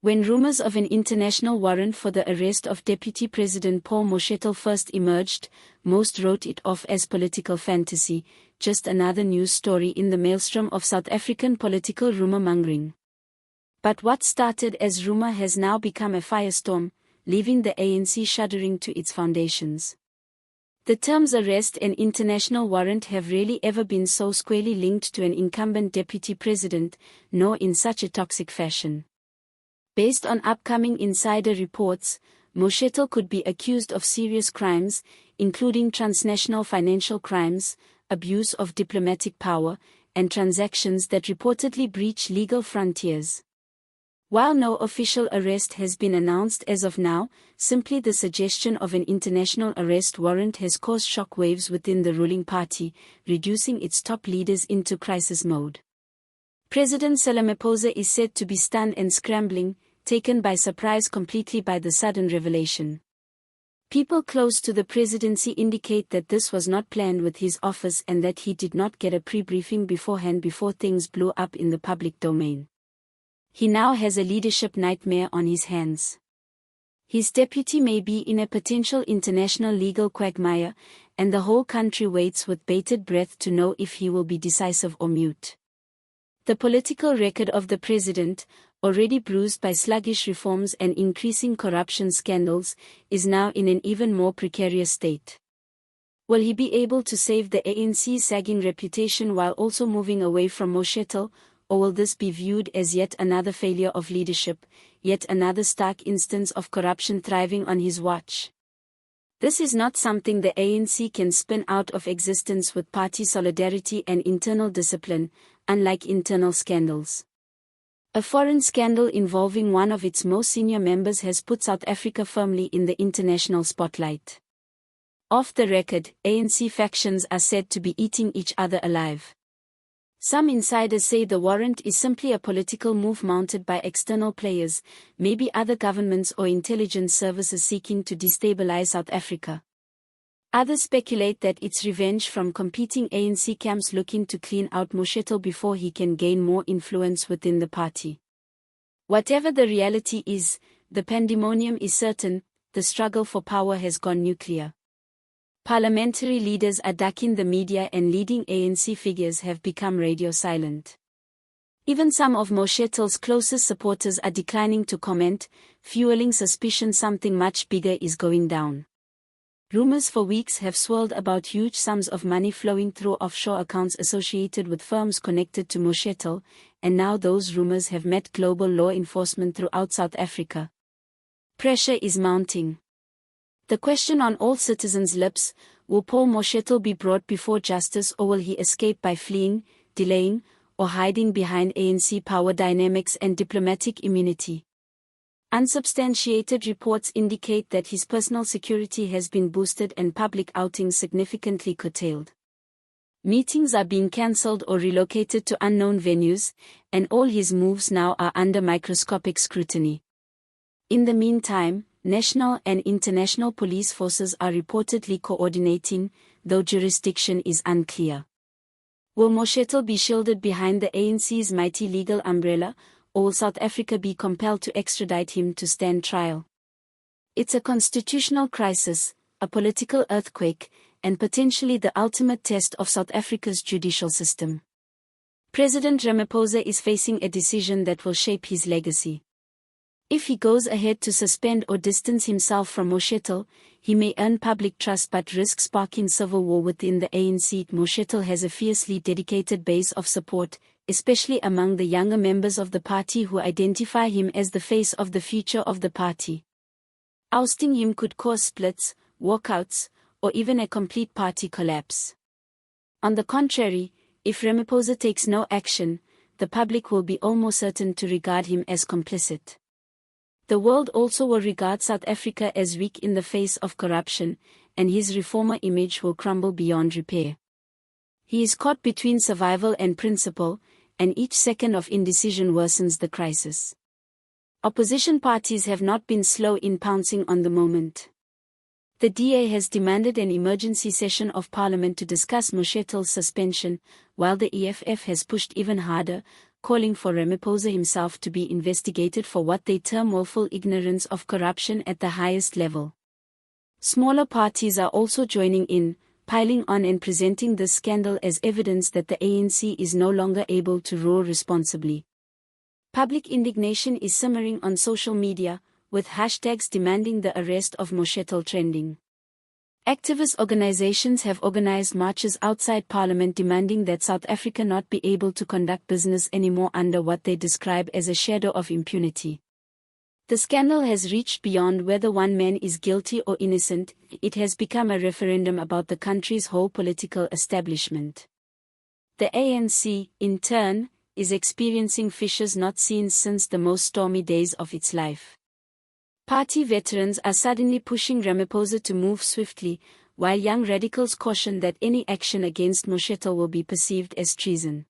When rumors of an international warrant for the arrest of Deputy President Paul Mashatile first emerged, most wrote it off as political fantasy, just another news story in the maelstrom of South African political rumor-mongering. But what started as rumor has now become a firestorm, leaving the ANC shuddering to its foundations. The terms arrest and international warrant have rarely ever been so squarely linked to an incumbent deputy president, nor in such a toxic fashion. Based on upcoming insider reports, Mashatile could be accused of serious crimes, including transnational financial crimes, abuse of diplomatic power, and transactions that reportedly breach legal frontiers. While no official arrest has been announced as of now, simply the suggestion of an international arrest warrant has caused shockwaves within the ruling party, reducing its top leaders into crisis mode. President Ramaphosa is said to be stunned and scrambling, taken by surprise completely by the sudden revelation. People close to the presidency indicate that this was not planned with his office and that he did not get a pre-briefing beforehand before things blew up in the public domain. He now has a leadership nightmare on his hands. His deputy may be in a potential international legal quagmire, and the whole country waits with bated breath to know if he will be decisive or mute. The political record of the president, already bruised by sluggish reforms and increasing corruption scandals, is now in an even more precarious state. Will he be able to save the ANC's sagging reputation while also moving away from Mashatile, or will this be viewed as yet another failure of leadership, yet another stark instance of corruption thriving on his watch? This is not something the ANC can spin out of existence with party solidarity and internal discipline, unlike internal scandals. A foreign scandal involving one of its most senior members has put South Africa firmly in the international spotlight. Off the record, ANC factions are said to be eating each other alive. Some insiders say the warrant is simply a political move mounted by external players, maybe other governments or intelligence services seeking to destabilize South Africa. Others speculate that it's revenge from competing ANC camps looking to clean out Mashatile before he can gain more influence within the party. Whatever the reality is, the pandemonium is certain, the struggle for power has gone nuclear. Parliamentary leaders are ducking the media and leading ANC figures have become radio silent. Even some of Mashatile's closest supporters are declining to comment, fueling suspicion something much bigger is going down. Rumors for weeks have swirled about huge sums of money flowing through offshore accounts associated with firms connected to Mashatile, and now those rumors have met global law enforcement throughout South Africa. Pressure is mounting. The question on all citizens' lips, will Paul Mashatile be brought before justice or will he escape by fleeing, delaying, or hiding behind ANC power dynamics and diplomatic immunity? Unsubstantiated reports indicate that his personal security has been boosted and public outings significantly curtailed. Meetings are being cancelled or relocated to unknown venues, and all his moves now are under microscopic scrutiny. In the meantime, national and international police forces are reportedly coordinating, though jurisdiction is unclear. Will Mashatile be shielded behind the ANC's mighty legal umbrella, or will South Africa be compelled to extradite him to stand trial? It's a constitutional crisis, a political earthquake, and potentially the ultimate test of South Africa's judicial system. President Ramaphosa is facing a decision that will shape his legacy. If he goes ahead to suspend or distance himself from Mashatile, he may earn public trust but risk sparking civil war within the ANC. Mashatile has a fiercely dedicated base of support, especially among the younger members of the party who identify him as the face of the future of the party. Ousting him could cause splits, walkouts, or even a complete party collapse. On the contrary, if Ramaphosa takes no action, the public will be almost certain to regard him as complicit. The world also will regard South Africa as weak in the face of corruption, and his reformer image will crumble beyond repair. He is caught between survival and principle, and each second of indecision worsens the crisis. Opposition parties have not been slow in pouncing on the moment. The DA has demanded an emergency session of Parliament to discuss Mashatile's suspension, while the EFF has pushed even harder, calling for Ramaphosa himself to be investigated for what they term willful ignorance of corruption at the highest level. Smaller parties are also joining in, piling on and presenting this scandal as evidence that the ANC is no longer able to rule responsibly. Public indignation is simmering on social media, with hashtags demanding the arrest of Mashatile trending. Activist organizations have organized marches outside Parliament demanding that South Africa not be able to conduct business anymore under what they describe as a shadow of impunity. The scandal has reached beyond whether one man is guilty or innocent. It has become a referendum about the country's whole political establishment. The ANC, in turn, is experiencing fissures not seen since the most stormy days of its life. Party veterans are suddenly pushing Ramaphosa to move swiftly, while young radicals caution that any action against Mashatile will be perceived as treason.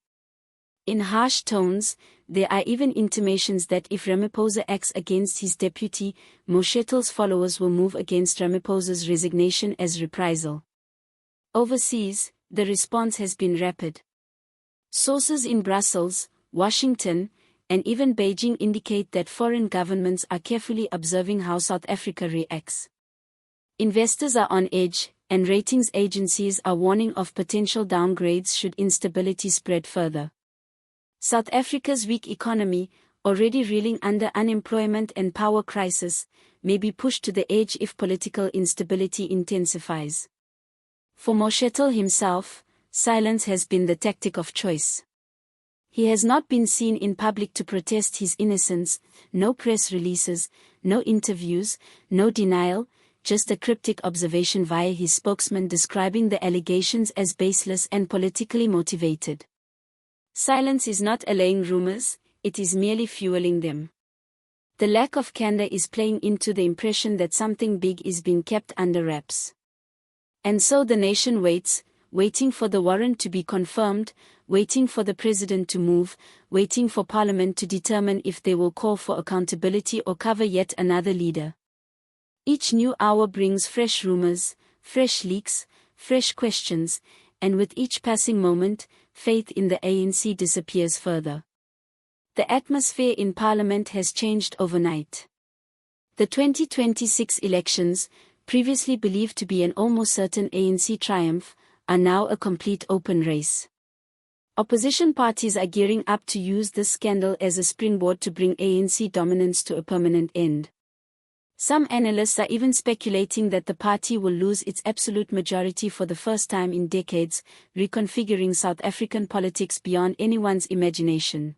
In harsh tones, there are even intimations that if Ramaphosa acts against his deputy, Mashatile's followers will move against Ramaphosa's resignation as reprisal. Overseas, the response has been rapid. Sources in Brussels, Washington, and even Beijing indicate that foreign governments are carefully observing how South Africa reacts. Investors are on edge, and ratings agencies are warning of potential downgrades should instability spread further. South Africa's weak economy, already reeling under unemployment and power crisis, may be pushed to the edge if political instability intensifies. For Mashatile himself, silence has been the tactic of choice. He has not been seen in public to protest his innocence, no press releases, no interviews, no denial, just a cryptic observation via his spokesman describing the allegations as baseless and politically motivated. Silence is not allaying rumors, it is merely fueling them. The lack of candor is playing into the impression that something big is being kept under wraps. And so the nation waits, waiting for the warrant to be confirmed, waiting for the president to move, waiting for Parliament to determine if they will call for accountability or cover yet another leader. Each new hour brings fresh rumors, fresh leaks, fresh questions, and with each passing moment, faith in the ANC disappears further. The atmosphere in Parliament has changed overnight. The 2026 elections, previously believed to be an almost certain ANC triumph, are now a complete open race. Opposition parties are gearing up to use this scandal as a springboard to bring ANC dominance to a permanent end. Some analysts are even speculating that the party will lose its absolute majority for the first time in decades, reconfiguring South African politics beyond anyone's imagination.